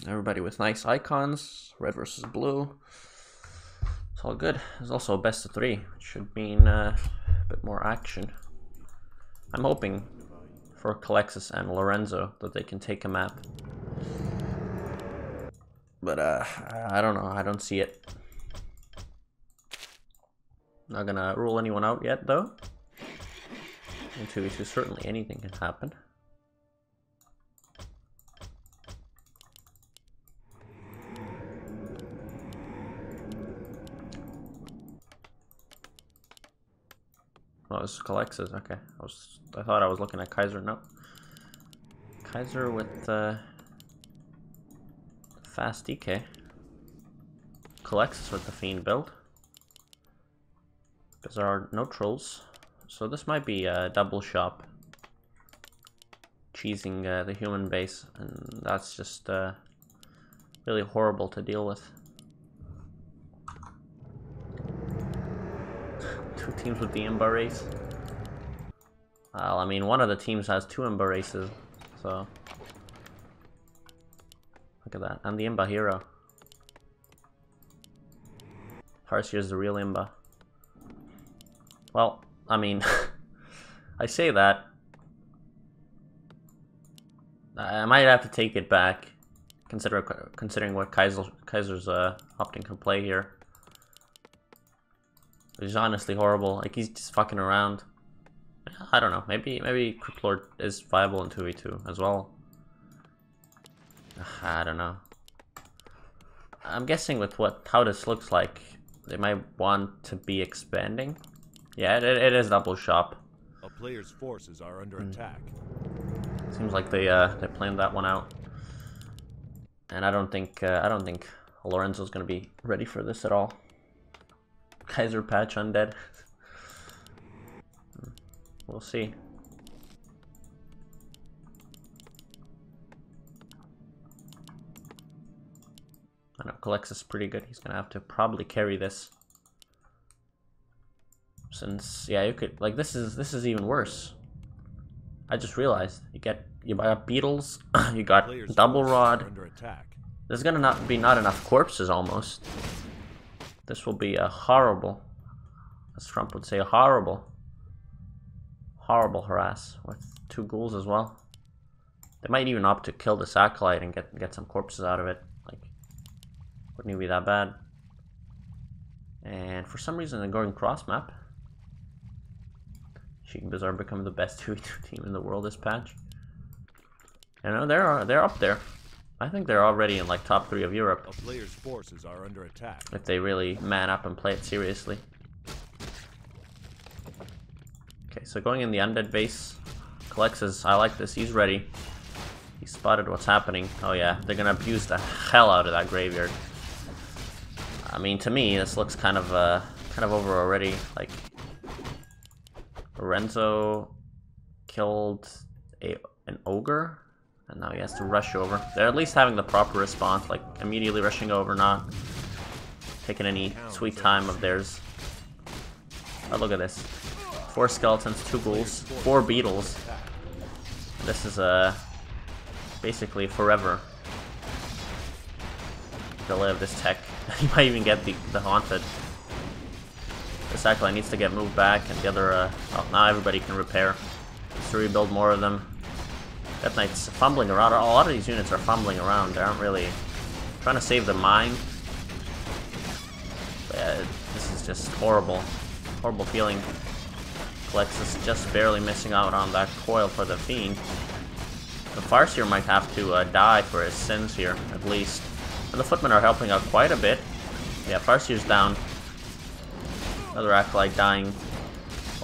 Everybody with nice icons. Red versus blue. It's all good. There's also a best of 3, which should mean a bit more action. I'm hoping for CoLeXus and Lorenzo that they can take a map. But I don't know. I don't see it. Not gonna rule anyone out yet, though. In 2v2, certainly anything can happen. Oh, this is CoLeXus. Okay, I thought I was looking at Kaiser. No, Kaiser with fast DK. CoLeXus with the Fiend build. Bizzare no trolls. So this might be a double shop. Cheesing the human base, and that's just really horrible to deal with. Two teams with the Ember race. Well, I mean, one of the teams has 2 Ember races, so look at that. And the Ember hero. Farseer's the real Ember. Well, I mean, I say that. I might have to take it back, considering what Kaiser's opting to play here. He's honestly horrible. Like, he's just fucking around. I don't know. Maybe Cryptlord is viable in 2v2 as well. I don't know. I'm guessing with how this looks like, they might want to be expanding. Yeah, it is double shop. A player's forces are under attack. Seems like they planned that one out. And I don't think Lorenzo's gonna be ready for this at all. Kaiser patch undead. We'll see. I know CoLeXus is pretty good. He's gonna have to probably carry this. Since yeah, you could like this is even worse. I just realized you got beetles, you got double rod. There's gonna not enough corpses almost. This will be a horrible, as Trump would say, a horrible harass with 2 ghouls as well. They might even opt to kill this acolyte and get some corpses out of it. Like, wouldn't even be that bad. And for some reason, they're going cross map. Sheik Bizzare become the best 2v2 team in the world this patch. You know, they're up there. I think they're already in like top 3 of Europe. A player's forces are under attack. If they really man up and play it seriously. Okay, so going in the undead base. CoLeXus, I like this. He's ready. He spotted what's happening. Oh yeah, they're gonna abuse the hell out of that graveyard. I mean, to me, this looks kind of over already. Like, Lorenzo killed an ogre. And now he has to rush over. They're at least having the proper response, like immediately rushing over, not taking any sweet time of theirs. Oh, look at this. 4 skeletons, 2 ghouls, 4 beetles. This is basically forever delay of this tech. You might even get the haunted. This acolyte needs to get moved back, and the other, well, now everybody can repair. Just to rebuild more of them. Death Knight's fumbling around. A lot of these units are fumbling around. They aren't really trying to save the mine. But yeah, this is just horrible. Horrible feeling. CoLeXus just barely missing out on that coil for the Fiend. The Farseer might have to die for his sins here, at least. And the Footmen are helping out quite a bit. Yeah, Farseer's down. Another Acolyte dying.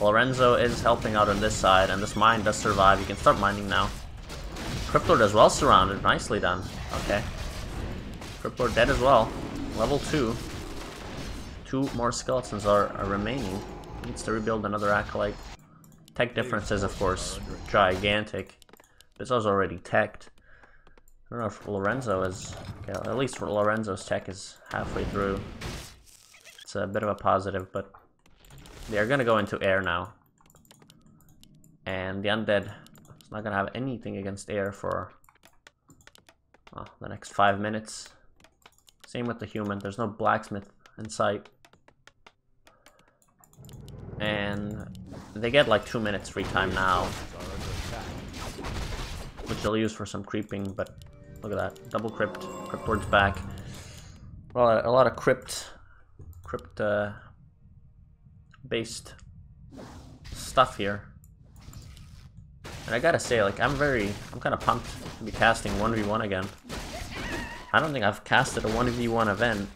Lorenzo is helping out on this side, and this mine does survive. You can start mining now. Cryptlord as well surrounded. Nicely done. Okay. Cryptlord dead as well. Level 2. 2 more skeletons are remaining. Needs to rebuild another Acolyte. Tech differences, of course, gigantic. This was already teched. I don't know if Lorenzo is... Okay, at least Lorenzo's tech is halfway through. It's a bit of a positive, but... They're gonna go into air now. And the undead is not gonna have anything against air for Oh, the next 5 minutes. Same with the human. There's no blacksmith in sight. And they get like 2 minutes free time now, which they'll use for some creeping, but look at that. Double crypt. Crypt Lord's back. Well, a lot of crypt based stuff here. And I gotta say, like, I'm kind of pumped to be casting 1v1 again. I don't think I've casted a 1v1 event,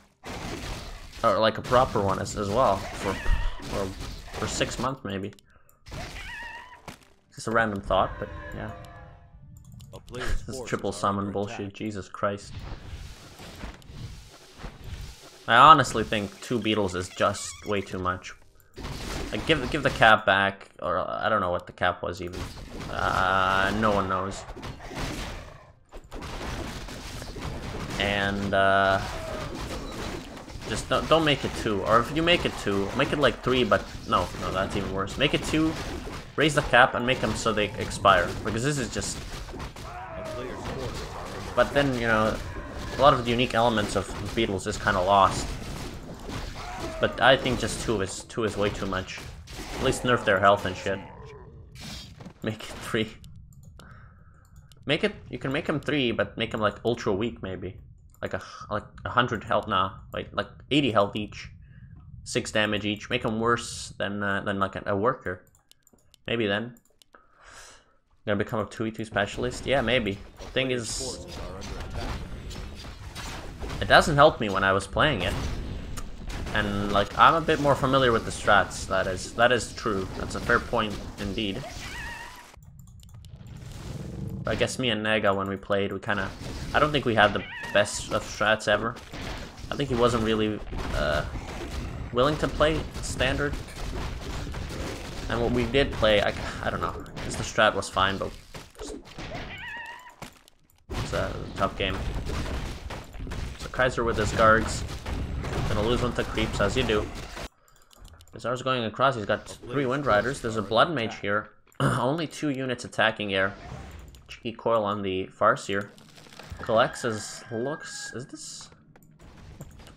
or like a proper one as well, for 6 months maybe. Just a random thought, but yeah. This triple summon bullshit, Jesus Christ. I honestly think 2 beetles is just way too much. Like, give the cap back, or I don't know what the cap was even. No one knows. And just don't make it 2. Or if you make it 2, make it like 3, but no, that's even worse. Make it 2, raise the cap, and make them so they expire. Because this is just... But then, you know, a lot of the unique elements of beetles is kind of lost. But I think just 2 is way too much. At least nerf their health and shit. Make it 3. Make it, you can make them 3, but make them like ultra weak maybe. Like 100 health, nah, like 80 health each. 6 damage each. Make them worse than like a worker. Maybe then. Gonna become a 2v2 specialist? Yeah, maybe. Thing is, it doesn't help me when I was playing it. And like, I'm a bit more familiar with the strats, that is true. That's a fair point indeed. But I guess me and Nega, when we played, we kinda... I don't think we had the best of strats ever. I think he wasn't really willing to play standard. And what we did play, I don't know. I guess the strat was fine, but it's a tough game. So Kaiser with his guards. Gonna lose one to creeps, as you do. Bizarre's going across, he's got 3 Wind Riders. There's a Blood Mage here. Only 2 units attacking air. Cheeky coil on the Farseer. CoLeXus looks... Is this...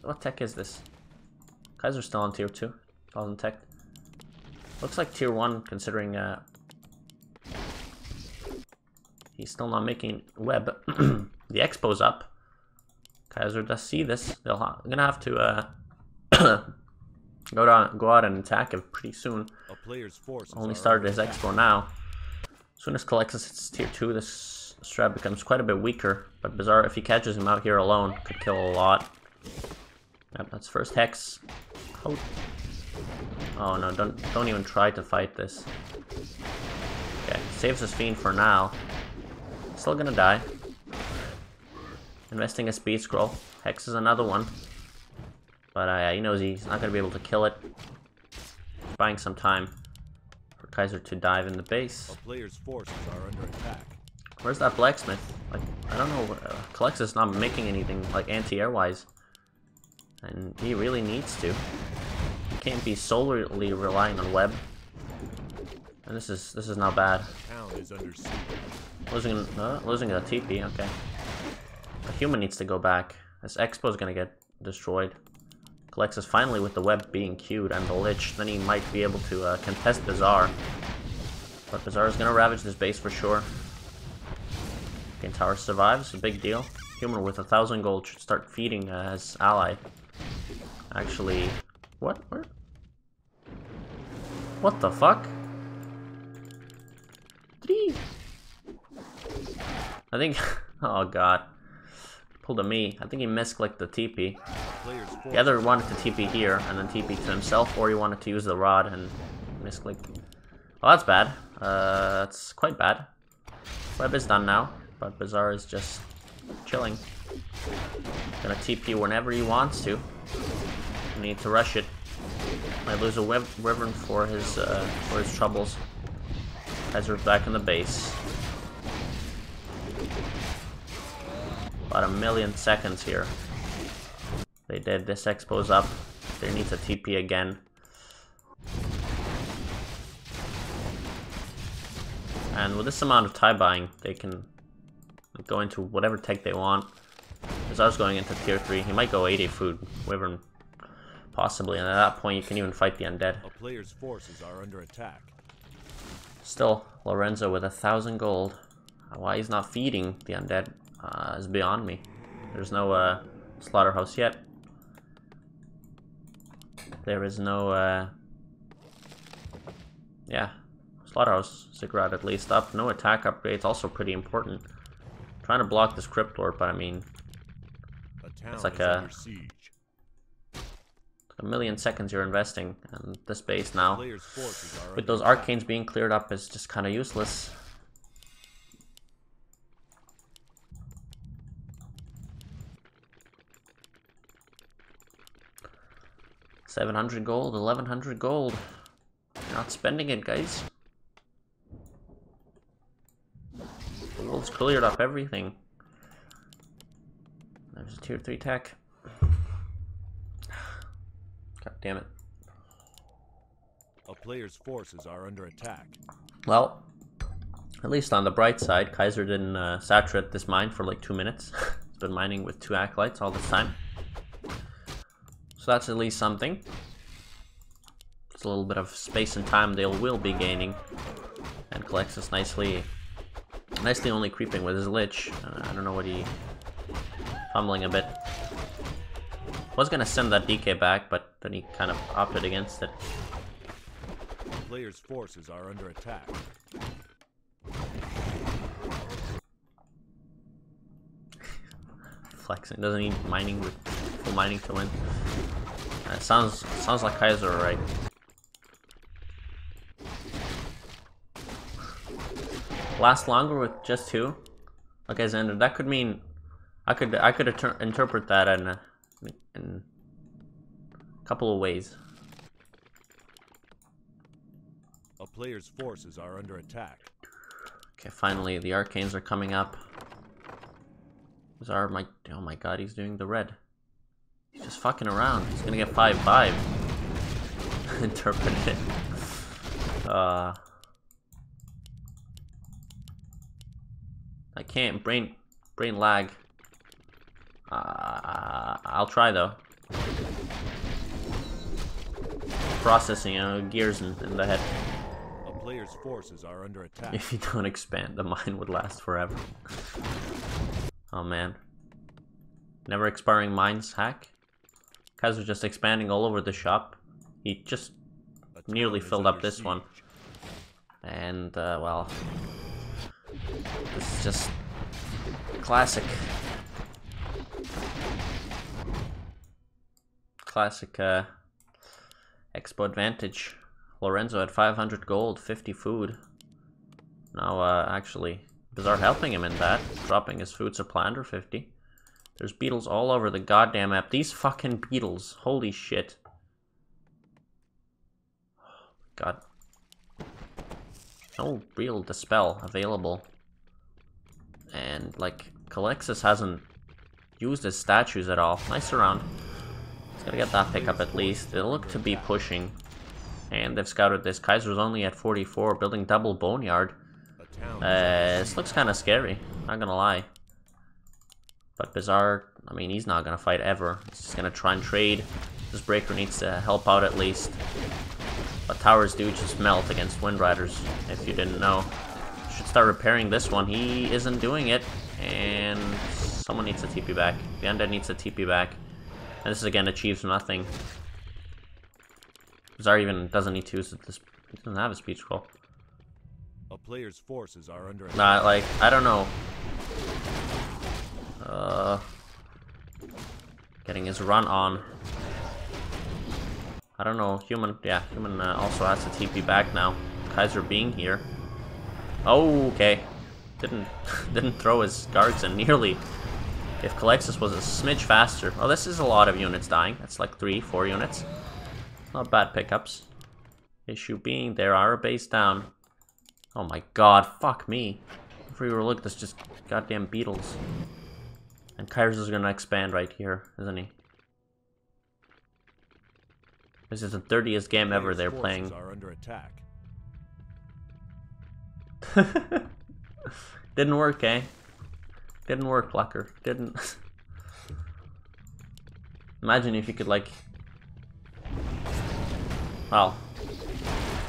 What tech is this? Kaiser's still on tier 2. Wasn't tech. Looks like tier 1, considering he's still not making web. The expo's up. Kaiser does see this. They're gonna have to go out and attack him pretty soon. Only started his expo now. As soon as CoLeXus hits tier 2, this strat becomes quite a bit weaker. But Bizzare, if he catches him out here alone, could kill a lot. Yep, that's first hex. Oh no, don't even try to fight this. Okay, saves his fiend for now. Still gonna die. Investing a speed scroll. Hex is another one. But he knows he's not gonna be able to kill it. Buying some time for Kaiser to dive in the base. A player's forces are under attack. Where's that blacksmith? Like, I don't know. CoLeXus is not making anything like anti-air wise, and he really needs to. He can't be solely relying on web. And this is not bad. Losing a TP. Okay. The human needs to go back. This expo is gonna get destroyed. CoLeXus finally with the web being queued and the lich, then he might be able to contest Bizzare. But Bizzare is gonna ravage this base for sure. Okay, tower survives, a big deal. Human with 1,000 gold should start feeding his ally. Actually, what? Where? What the fuck? I think, oh god. Pulled a me. I think he misclicked the TP. He either wanted to TP here and then TP to himself, or he wanted to use the rod and misclicked. Oh, that's bad. That's quite bad. Web is done now, but Bizzare is just chilling. Gonna TP whenever he wants to. Need to rush it. Might lose a wyvern for his troubles. Kaiser's back in the base. About 1,000,000 seconds here. They did. This expo's up. They need to TP again. And with this amount of tie buying, they can go into whatever tech they want. Bizarre's going into tier 3. He might go 8A food, Wyvern, possibly, and at that point you can even fight the undead. A player's forces are under attack. Still, Lorenzo with 1,000 gold. Why he's not feeding the undead is beyond me. There's no slaughterhouse yet. There is no, yeah, slaughterhouse ziggurat at least up. No attack upgrades, also pretty important. Trying to block this Crypt Lord, but I mean, it's like a million seconds you're investing in this base now. With those arcanes being cleared up is just kind of useless. $700 gold, 1,100 gold. You're not spending it, guys. The wolves cleared up everything. There's a tier 3 tech. God damn it. A player's forces are under attack. Well, at least on the bright side, Kaiser didn't saturate this mine for like 2 minutes. He's been mining with 2 acolytes all this time. So that's at least something. It's a little bit of space and time they will be gaining. And CoLeXus nicely only creeping with his Lich. I don't know what he... fumbling a bit. Was gonna send that DK back, but then he kind of opted against it. The player's forces are under attack. Flexing, doesn't need mining with full mining to win. Sounds like Kaiser, right? Last longer with just 2. Okay, Xander, that could mean I could interpret that in a couple of ways. A player's forces are under attack. Okay, finally the arcanes are coming up. Oh my god, he's doing the red. He's just fucking around. He's gonna get 5/5. Interpret it. I can't brain lag. I'll try though. Processing gears in the head. A player's forces are under attack. If you don't expand, the mine would last forever. Oh man. Never expiring mines hack. Kaiser's just expanding all over the shop. He just nearly filled up this one. And, well, this is just classic. Classic, Expo advantage. Lorenzo at 500 gold, 50 food. Now, actually, Bizzare helping him in that, dropping his food supply under 50. There's beetles all over the goddamn map. These fucking beetles, holy shit. God. No real dispel available. And, like, CoLeXus hasn't used his statues at all. Nice round. He's gonna get that pickup at least. They look to be pushing. And they've scouted this. Kaiser's only at 44, building double boneyard. This looks kind of scary, not gonna lie. But Bizzare, I mean, he's not gonna fight ever. He's just gonna try and trade. This breaker needs to help out at least. But towers do just melt against Wind Riders, if you didn't know. Should start repairing this one. He isn't doing it. And someone needs to TP back. The undead needs to TP back. And this again achieves nothing. Bizzare even doesn't need to use this. He doesn't have a speed scroll. A player's forces are under attack. Nah, like, I don't know. Getting his run on. I don't know. Human also has to TP back now. Kaiser being here. Oh, okay. Didn't throw his guards in nearly. If CoLeXus was a smidge faster. Oh, this is a lot of units dying. That's like 3-4 units. Not bad pickups. Issue being there are a base down. Oh my god, fuck me. Everywhere look, there's just goddamn beetles. And Kaiser is gonna expand right here, isn't he? This is the 30th game ever they're playing. Are under attack. Didn't work, eh? Didn't work, Plucker. Didn't. Imagine if you could, like... Well,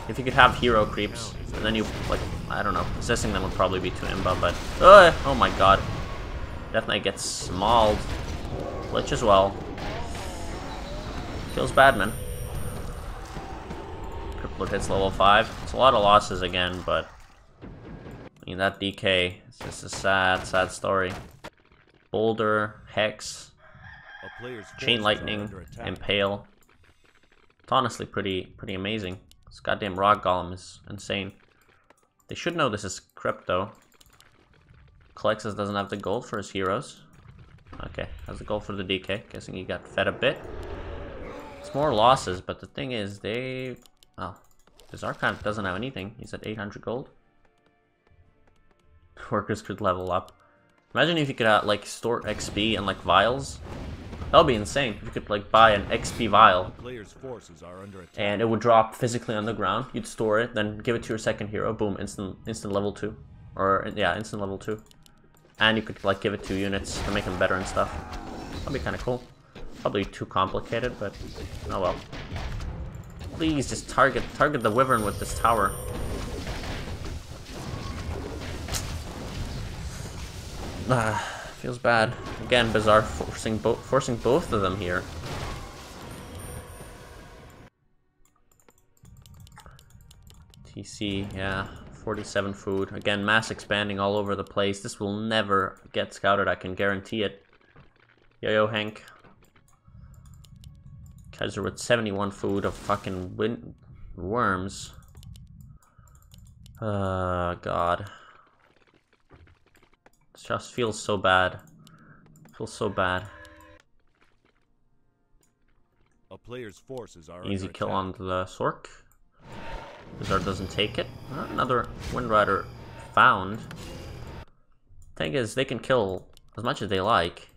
if you could have hero creeps, and then you, like, I don't know, possessing them would probably be too imba, but... oh my god. Death Knight gets mauled. Lich as well. Feels bad, man. Crippler hits level 5. It's a lot of losses again, but... I mean, that DK, it's just a sad, sad story. Boulder, Hex, Chain Lightning, Impale. It's honestly pretty amazing. This goddamn Rock Golem is insane. They should know this is crypto. CoLeXus doesn't have the gold for his heroes. Okay, has the gold for the DK. Guessing he got fed a bit. It's more losses, but the thing is, they... Oh, Bizzare kind of doesn't have anything. He's at 800 gold. Workers could level up. Imagine if you could like store XP and like vials. That would be insane. If you could like buy an XP vial and it would drop physically on the ground. You'd store it, then give it to your second hero. Boom, instant level 2. Or yeah, instant level 2. And you could like give it to units to make them better and stuff. That'd be kind of cool. Probably too complicated, but oh well. Please just target the Wyvern with this tower. Feels bad. Again, Bizzare forcing both of them here. TC, yeah, 47 food. Again, mass expanding all over the place. This will never get scouted, I can guarantee it. Yo-yo, Hank. Kaiser with 71 food of fucking worms. God. This just feels so bad. Feels so bad. A player's forces are easy kill on the Sork. Bizzare doesn't take it. Another Wind Rider found. Thing is, they can kill as much as they like.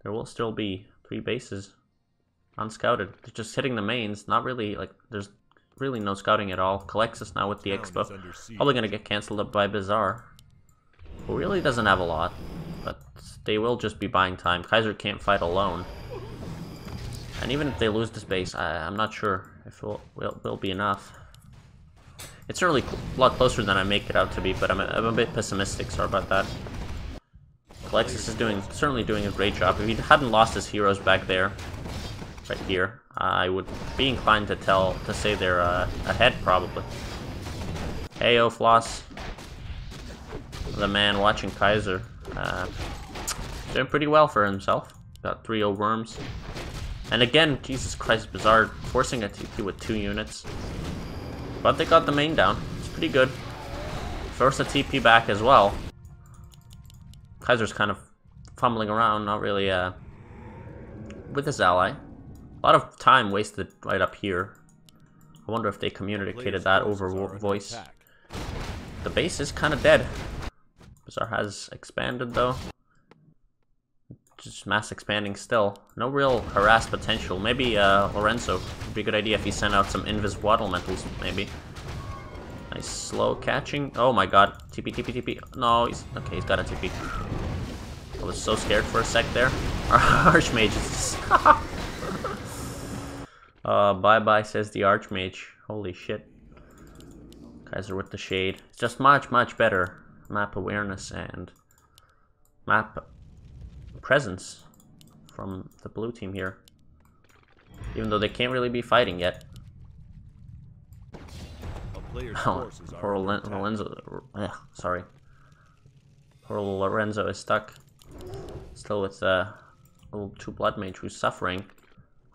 There will still be 3 bases unscouted. They're just hitting the mains. Not really, like, there's really no scouting at all. CoLeXus now with the Expo. Probably gonna get cancelled up by Bizzare. Who really doesn't have a lot, but they will just be buying time. Kaiser can't fight alone. And even if they lose this base, I'm not sure if it will be enough. It's certainly a lot closer than I make it out to be, but I'm a bit pessimistic, sorry about that. CoLeXus is certainly doing a great job. If he hadn't lost his heroes back there, right here, I would be inclined to say they're ahead, probably. Heyo, Floss. The man watching Kaiser. Doing pretty well for himself. Got 3-0 worms. And again, Jesus Christ, Bizzare forcing a TP with 2 units. But they got the main down. It's pretty good. Force a TP back as well. Kaiser's kind of fumbling around, not really with his ally. A lot of time wasted right up here. I wonder if they communicated that over voice. The base is kind of dead. Bizzare has expanded though. Just mass expanding still. No real harass potential. Maybe Lorenzov would be a good idea if he sent out some invis waddle metals, maybe. Nice slow catching. Oh my god. TP, TP, TP. No, he's okay, he's got a TP. I was so scared for a sec there. Our Archmage is bye-bye, says the Archmage. Holy shit. Kaiser with the shade. It's just much better map awareness and map presence from the blue team here. Even though they can't really be fighting yet. Oh, poor Lorenzo. Sorry. Poor Lorenzo is stuck. Still with little 2 Blood Mage who's suffering.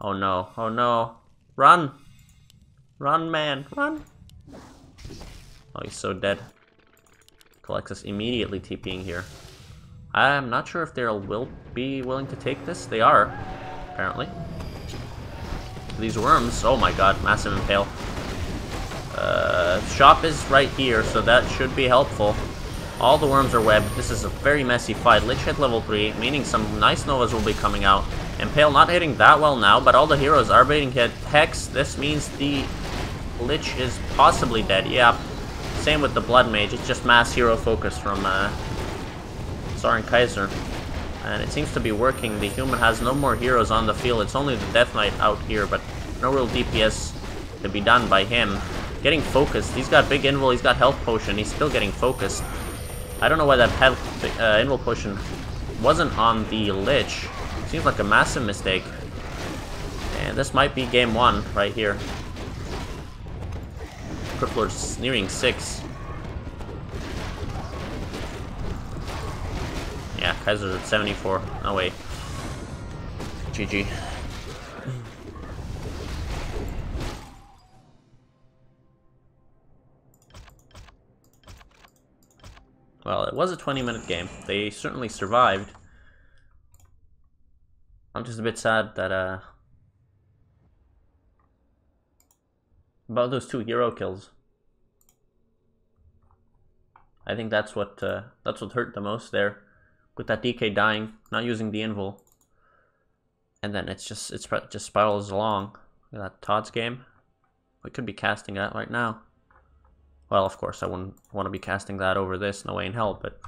Oh no, oh no. Run! Run, man, run! Oh, he's so dead. CoLeXus immediately TPing here. I'm not sure if they will be willing to take this. They are, apparently. These worms, oh my god, massive impale. Shop is right here, so that should be helpful. All the worms are webbed. This is a very messy fight. Lich hit level 3, meaning some nice Novas will be coming out. Impale not hitting that well now, but all the heroes are being hit. Hex, this means the Lich is possibly dead. Yeah. Same with the Blood Mage. It's just mass hero focus from Bizzare and Kaiser. And it seems to be working. The human has no more heroes on the field. It's only the Death Knight out here, but no real DPS to be done by him. Getting focused. He's got big invul, he's got health potion, he's still getting focused. I don't know why that invul potion wasn't on the Lich. Seems like a massive mistake. And this might be game 1 right here. Crippler's nearing 6. Yeah, Kaiser's at 74. No way. GG. Well, it was a 20-minute game. They certainly survived. I'm just a bit sad that, about those 2 hero kills. I think that's what hurt the most there. With that DK dying, not using the invul. And then it just spirals along. Look at that Todd's game. We could be casting that right now. Well, of course, I wouldn't want to be casting that over this, no way in hell, but...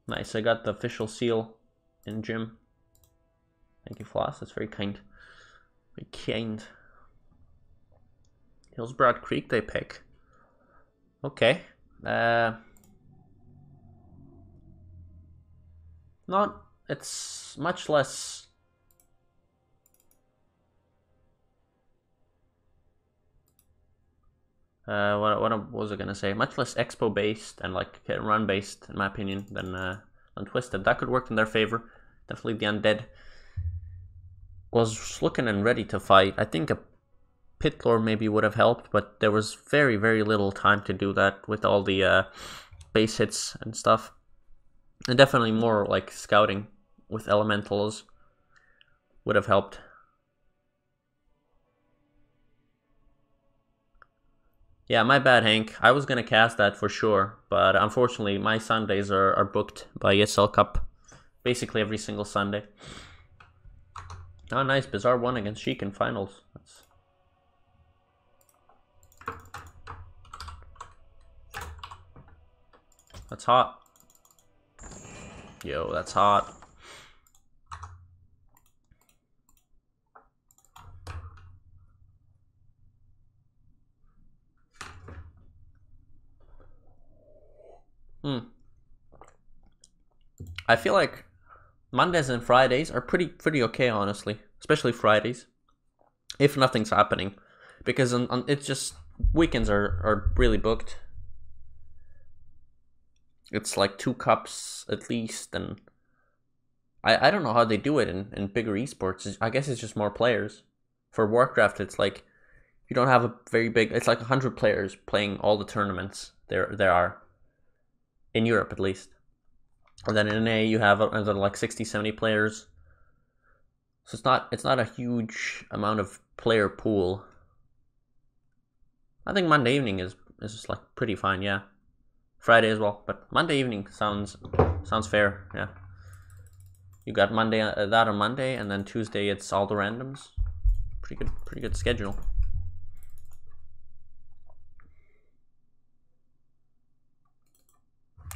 Nice, I got the official seal in gym. Thank you, Floss, that's very kind. Very kind. Hillsbrad Creek they pick. Okay. It's much less... what was I gonna say? Much less expo based and like hit and run based, in my opinion, than Twisted. That could work in their favor. Definitely the Undead was looking and ready to fight. I think a Pit Lord maybe would have helped, but there was very, very little time to do that with all the base hits and stuff. And definitely more like scouting with elementals would have helped. Yeah, my bad, Hank. I was gonna cast that for sure, but unfortunately my Sundays are booked by ESL Cup basically every single Sunday. Oh, nice. Bizzare won against Sheik in finals. That's hot. Yo, that's hot. I feel like Mondays and Fridays are pretty okay, honestly. Especially Fridays, if nothing's happening, because it's just weekends are really booked. It's like 2 cups at least, and I don't know how they do it in bigger esports. I guess it's just more players. For WarCraft, it's like you don't have a very big. It's like 100 players playing all the tournaments there are in Europe, at least. And then in NA you have like 60-70 players. So it's not a huge amount of player pool. I think Monday evening is just like pretty fine, yeah. Friday as well, but Monday evening sounds fair, yeah. You got Monday that on Monday, and then Tuesday it's all the randoms. Pretty good schedule.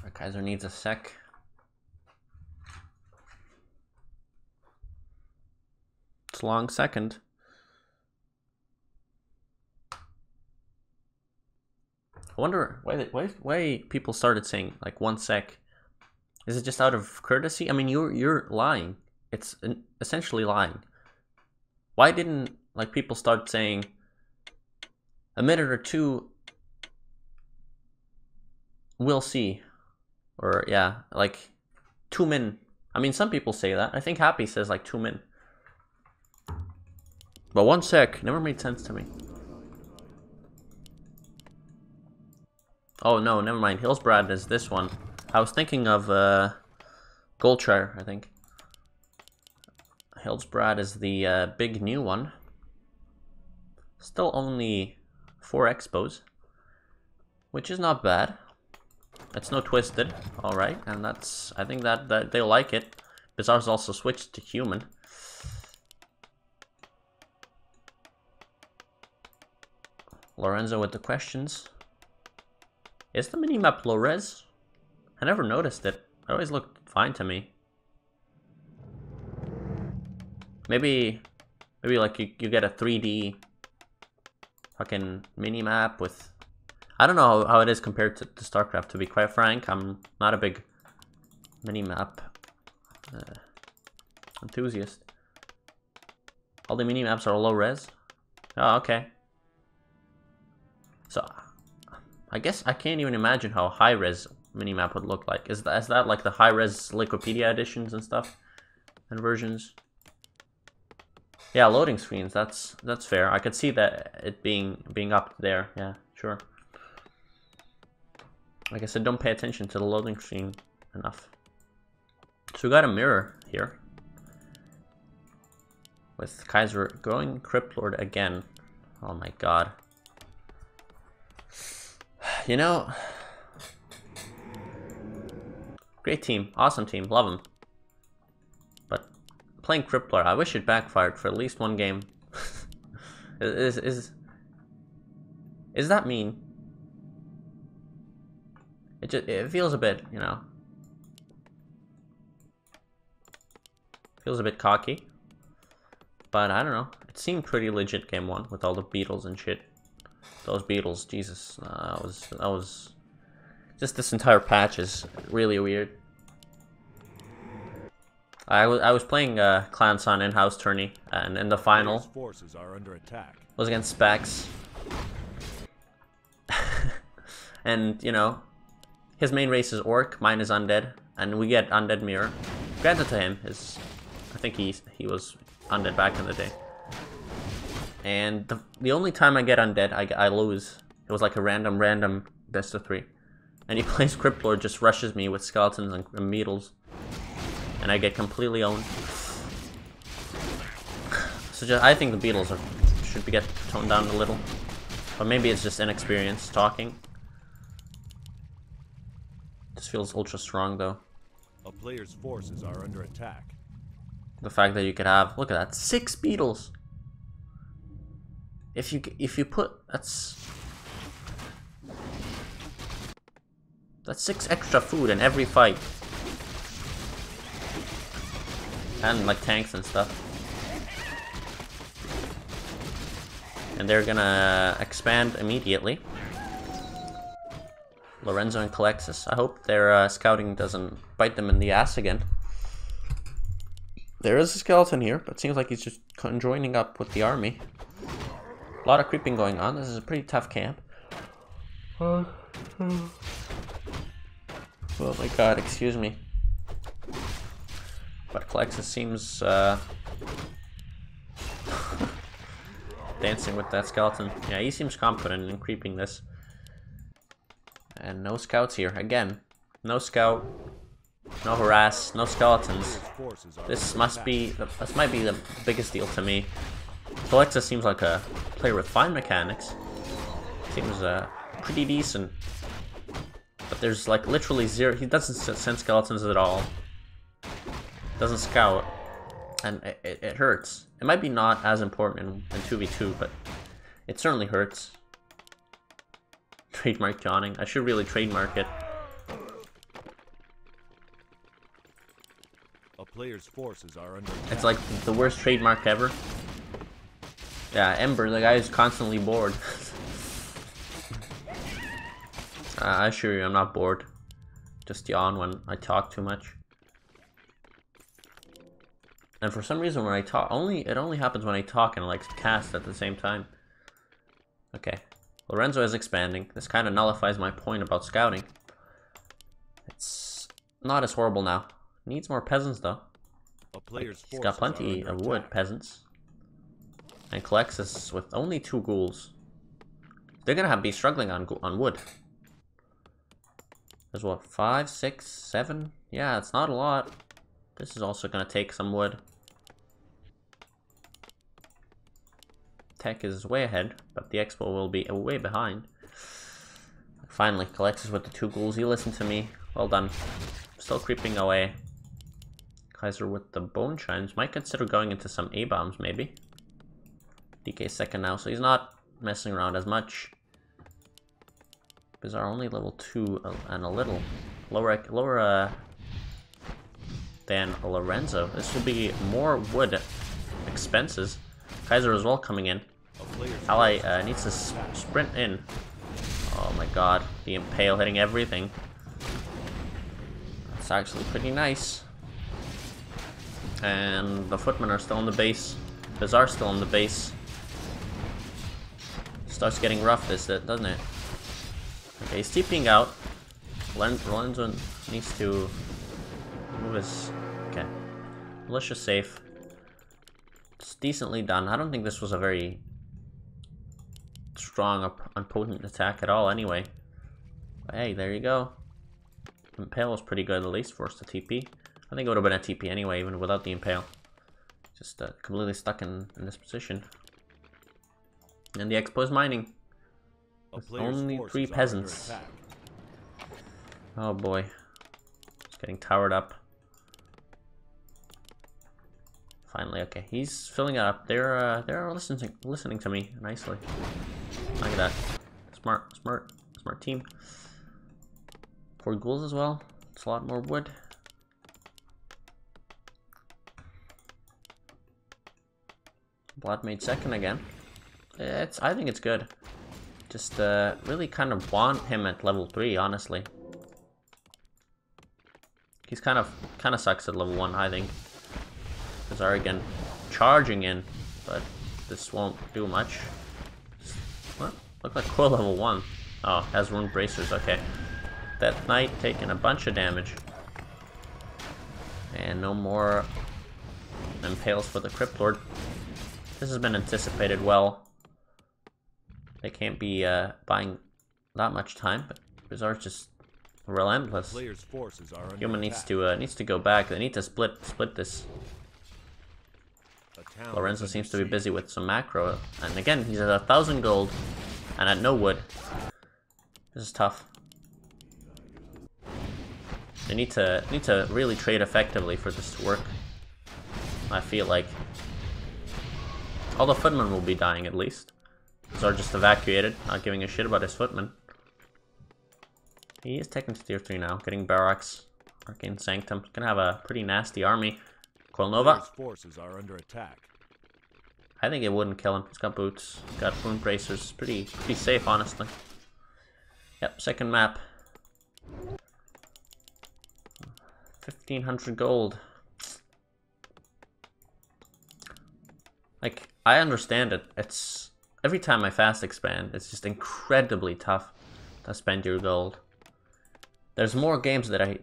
Our Kaiser needs a sec. It's a long second. I wonder why people started saying like 1 sec. Is it just out of courtesy? I mean, you're lying. It's essentially lying. Why didn't like people start saying a minute or 2? We'll see, or yeah, like 2 min. I mean, some people say that. I think Happy says like 2 min. But 1 sec never made sense to me. Oh no, never mind. Hillsbrad is this one. I was thinking of Goldshire, I think. Hillsbrad is the big new one. Still only 4 expos, which is not bad. It's no Twisted, alright, and that's, I think that they'll like it. Bizzare's also switched to human. Lorenzo with the questions. Is the minimap low res? I never noticed it. It always looked fine to me. Maybe like you get a 3D fucking minimap with... I don't know how it is compared to StarCraft, to be quite frank. I'm not a big minimap enthusiast. All the minimaps are low res? Oh, okay. So, I guess I can't even imagine how high res minimap would look like. Is that like the high res Liquipedia editions and stuff? And versions? Yeah, loading screens, that's fair. I could see that it being up there, yeah, sure. Like I said, don't pay attention to the loading screen enough. So we got a mirror here. With Kaiser going Crypt Lord again. Oh my god. You know, great team, awesome team, love them. But playing Crypt Lord, I wish it backfired for at least one game. Is that mean? It feels a bit, you know. Feels a bit cocky. But I don't know. It seemed pretty legit game one with all the beetles and shit. Those beetles, Jesus, that was just this entire patch is really weird. I was playing Clan Son in-house tourney, and in the final forces are under attack. Was against Specs, and you know, his main race is Orc, mine is Undead, and we get Undead Mirror. Granted to him, I think he was Undead back in the day. And the only time I get Undead, I lose. It was like a random best of 3. And he plays Crypt Lord, just rushes me with skeletons and beetles. And I get completely owned. So I think the beetles should get toned down a little. But maybe it's just inexperience talking. This feels ultra strong though. A player's forces are under attack. The fact that you could have, look at that, 6 beetles. If you put, that's 6 extra food in every fight. And like tanks and stuff. And they're gonna expand immediately. Lorenzo and CoLeXus. I hope their scouting doesn't bite them in the ass again. There is a skeleton here, but it seems like he's just joining up with the army. A lot of creeping going on. This is a pretty tough camp. Oh my god, excuse me. But CoLeXus seems dancing with that skeleton. Yeah, he seems confident in creeping this. And no scouts here. Again, no scout, no harass, no skeletons. This might be the biggest deal to me. CoLeXus seems like a player with fine mechanics. Seems pretty decent. But there's like literally zero. He doesn't send skeletons at all. Doesn't scout. And it hurts. It might be not as important in 2v2, but it certainly hurts. Trademark yawning. I should really trademark it. A player's forces are under attack. It's like the worst trademark ever. Yeah, Ember, the guy who's constantly bored. I assure you, I'm not bored. Just yawn when I talk too much. And for some reason, when I talk, it only happens when I talk and like cast at the same time. Okay, Lorenzo is expanding. This kind of nullifies my point about scouting. It's not as horrible now. Needs more peasants though. He's got plenty of wood, peasants. And CoLeXus with only 2 ghouls. They're gonna be struggling on wood. There's what, 5, 6, 7? Yeah, it's not a lot. This is also gonna take some wood. Tech is way ahead, but the expo will be way behind. Finally, CoLeXus with the 2 ghouls. You listen to me. Well done. Still creeping away. Kaiser with the bone chimes. Might consider going into some A-bombs, maybe. DK second now, so he's not messing around as much. Bizzare only level 2 and a little lower than Lorenzo. This will be more wood expenses. Kaiser as well coming in. Ally needs to sprint in. Oh my god, the impale hitting everything. It's actually pretty nice. And the footmen are still in the base. Bizzare's still in the base. Starts getting rough, doesn't it? Okay, he's TPing out. Lorenzo needs to move his... Okay. Militia safe. It's decently done. I don't think this was a very strong and potent attack at all anyway. But hey, there you go. Impale was pretty good, at least forced a TP. I think it would have been a TP anyway, even without the Impale. Just completely stuck in this position. And the Expo is mining. With only 3 peasants. Oh boy. It's getting towered up. Finally, okay. He's filling it up. They're listening to me nicely. Look at that. Smart team. 4 ghouls as well. It's a lot more wood. Blood made second again. I think it's good. Just really kind of want him at level 3, honestly. He's kind of sucks at level 1, I think. Bizzare again charging in, but this won't do much. What? Look like Core level 1. Oh, has rune bracers, okay. That knight taking a bunch of damage. And no more impales for the Crypt Lord. This has been anticipated well. They can't be buying that much time, but Bizzare's just relentless. Human needs to go back. They need to split this. Lorenzo seems to be busy with some macro, and again he's at 1,000 gold and at no wood. This is tough. They need to really trade effectively for this to work. I feel like all the footmen will be dying at least. Bizzare just evacuated, not giving a shit about his footmen. He is technically tier 3 now, getting barracks, Arcane Sanctum. He's gonna have a pretty nasty army. Nova. Forces are under attack. I think it wouldn't kill him. He's got boots, he's got rune bracers. Pretty safe, honestly. Yep, second map. 1,500 gold. Like, I understand it. It's every time I fast expand, it's just incredibly tough to spend your gold. There's more games that I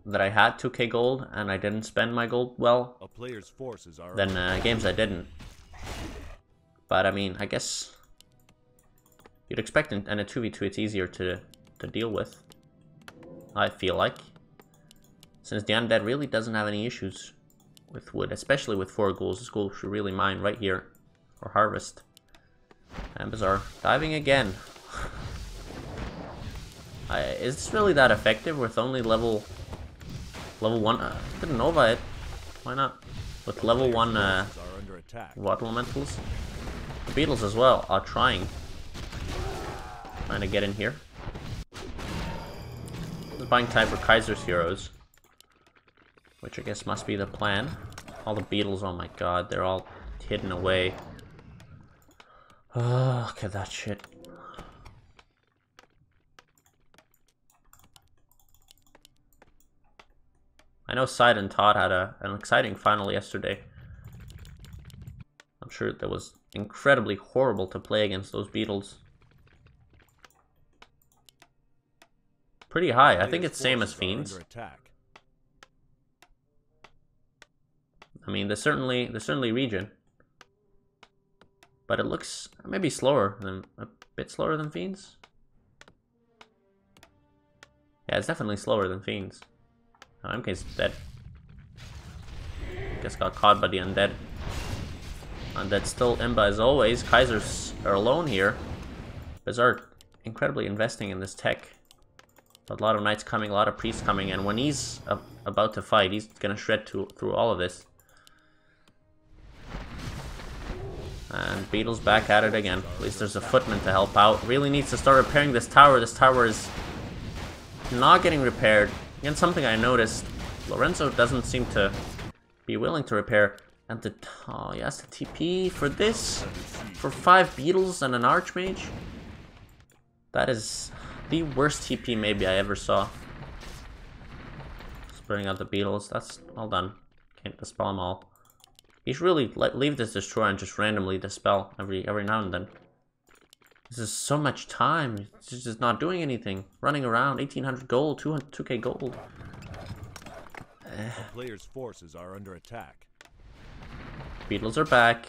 had 2k gold and I didn't spend my gold well than games I didn't. But I mean, I guess you'd expect in a 2v2 it's easier to deal with, I feel like, since the undead really doesn't have any issues with wood, especially with 4 ghouls. This ghoul should really mine right here or harvest. And Bizzare diving again. Is this really that effective with only level 1? Didn't Nova it. Why not? With level 1 water elementals. The beetles as well are trying to get in here. Just buying time for Kaiser's heroes, which I guess must be the plan. All the beetles, oh my god, they're all hidden away. Oh, look at that shit. I know Side and Todd had an exciting final yesterday. I'm sure that was incredibly horrible to play against those beetles. Pretty high. I think it's same as Fiends. I mean, they're certainly regen. But it looks maybe a bit slower than Fiends. Yeah, it's definitely slower than Fiends. Oh, MK's dead. Guess got caught by the undead. Undead still Imba as always. Kaisers are alone here. Bizzare incredibly investing in this tech. A lot of knights coming, a lot of priests coming, and when he's about to fight, he's gonna shred through all of this. And Beetle's back at it again. At least there's a footman to help out. Really needs to start repairing this tower. This tower is not getting repaired. Again, something I noticed. Lorenzo doesn't seem to be willing to repair. And the... Oh, he has to TP for this? For 5 Beetles and an Archmage? That is the worst TP maybe I ever saw. Spreading out the Beetles. That's all done. Can't dispel them all. You should really leave this destroyer and just randomly dispel every now and then. This is so much time. It's just not doing anything. Running around, 1800 gold, 2k gold. The player's forces are under attack. Beetles are back.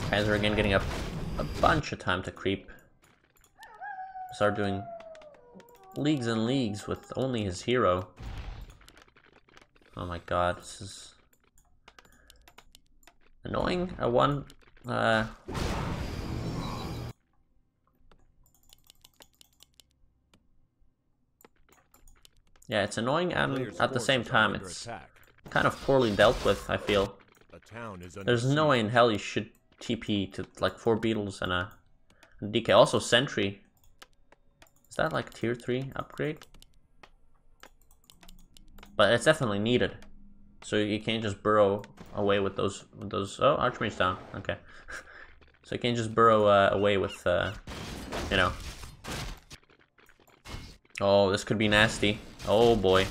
Kaiser again getting up a bunch of time to creep. Start doing leagues and leagues with only his hero. Oh my god, this is annoying. Yeah, it's annoying, and at the same time it's kind of poorly dealt with, I feel. There's no way in hell you should TP to like 4 Beetles and a DK. Also Sentry. Is that like tier 3 upgrade? But it's definitely needed. So you can't just burrow away with those oh, Archmage's down. Okay. So you can't just burrow away with you know. Oh, this could be nasty. Oh boy.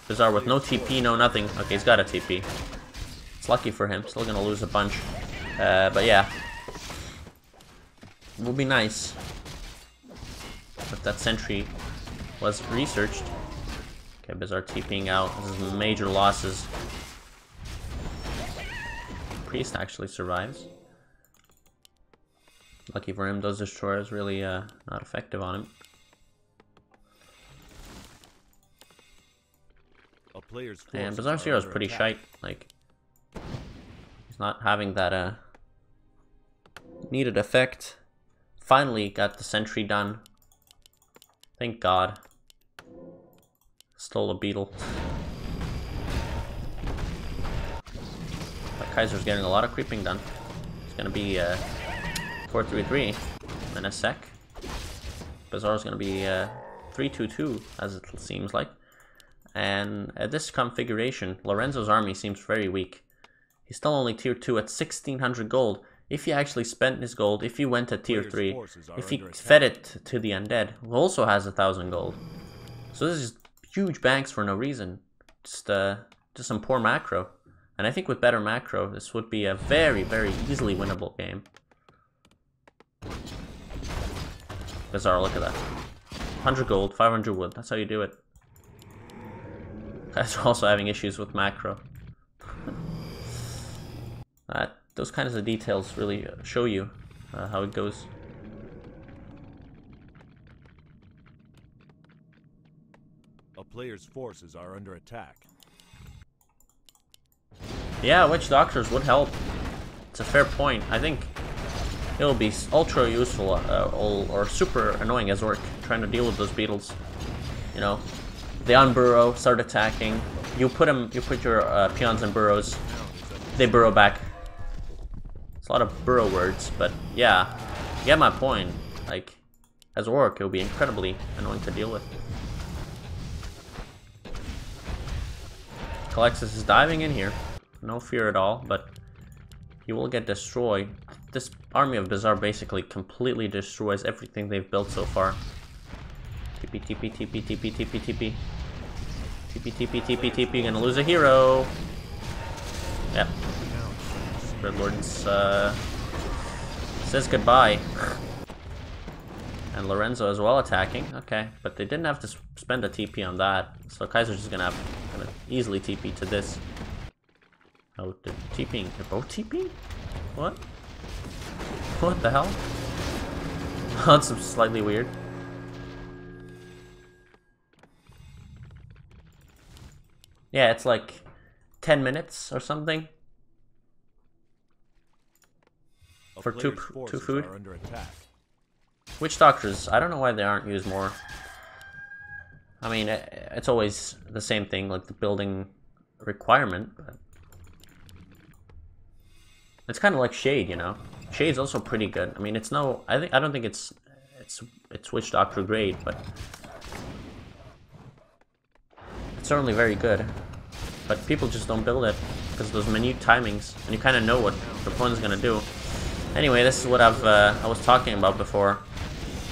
Bizzare with no TP, no nothing. Okay, he's got a TP. It's lucky for him. Still gonna lose a bunch. But yeah. It would be nice if that sentry was researched. Okay, Bizzare TPing out. This is major losses. Priest actually survives. Lucky for him, those destroyers really not effective on him. And Bizzare's hero is pretty shite. Like, he's not having that needed effect. Finally got the sentry done. Thank God. Stole a beetle. But Kaiser's getting a lot of creeping done. It's gonna be 4-3-3 in a sec. Bizzare's gonna be 3-2-2, as it seems like. And at this configuration, Lorenzo's army seems very weak. He's still only tier 2 at 1600 gold. If he actually spent his gold, if he went to tier 3, if he fed it to the undead, who also has 1000 gold. So this is huge banks for no reason. Just some poor macro. And I think with better macro, this would be a very, very easily winnable game. Bizzare, look at that. 100 gold, 500 wood, that's how you do it. Guys are also having issues with macro. Those kinds of details really show you how it goes. A player's forces are under attack. Yeah, witch doctors would help. It's a fair point. I think it'll be ultra useful or super annoying as orc trying to deal with those beetles. You know, they unburrow, start attacking. You put your peons in burrows. They burrow back. It's a lot of burrow words, but yeah, you get my point. Like, as orc, it will be incredibly annoying to deal with. CoLeXus is diving in here. No fear at all, but he will get destroyed. This army of Bizzare basically completely destroys everything they've built so far. TP, TP, TP, TP, TP, TP. TP, TP, TP, TP. Gonna lose a hero. Yep. Red Lord says goodbye. And Lorenzo as well attacking. Okay, but they didn't have to spend a TP on that. So Kaiser's just gonna easily TP to this. Oh, they're TPing. They're both TPing? What? What the hell? That's slightly weird. Yeah, it's like 10 minutes or something. For two food. Witch doctors, I don't know why they aren't used more. I mean, it's always the same thing, like the building requirement. But It's kind of like Shade, you know. Shade's also pretty good. I mean, it's no. I don't think it's Witch Doctor grade, but it's certainly very good. But people just don't build it because of those minute timings, and you kind of know what the opponent's gonna do. Anyway, this is what I was talking about before.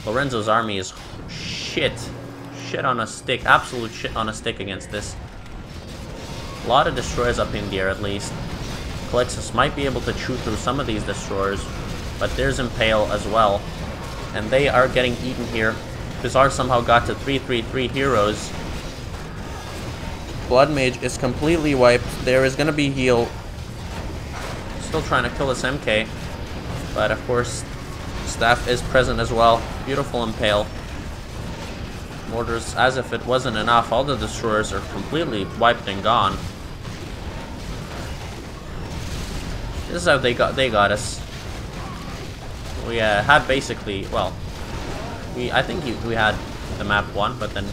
Lorenzo's army is shit on a stick, absolute shit on a stick against this. A lot of destroyers up in the air, at least. CoLeXus might be able to chew through some of these destroyers, but there's Impale as well, and they are getting eaten here. Bizzare somehow got to 333 heroes. Blood Mage is completely wiped. There is gonna be heal. Still trying to kill this MK, but of course, Staff is present as well. Beautiful Impale. Mortars, as if it wasn't enough, all the destroyers are completely wiped and gone. This is how they got us. We had basically, well, I think we had the map won, but then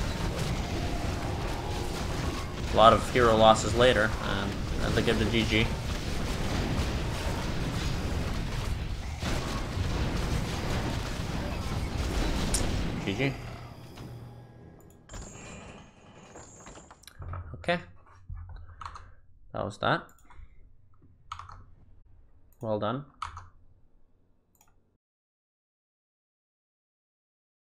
a lot of hero losses later, and they give the GG. GG. Okay. That was that. Well done.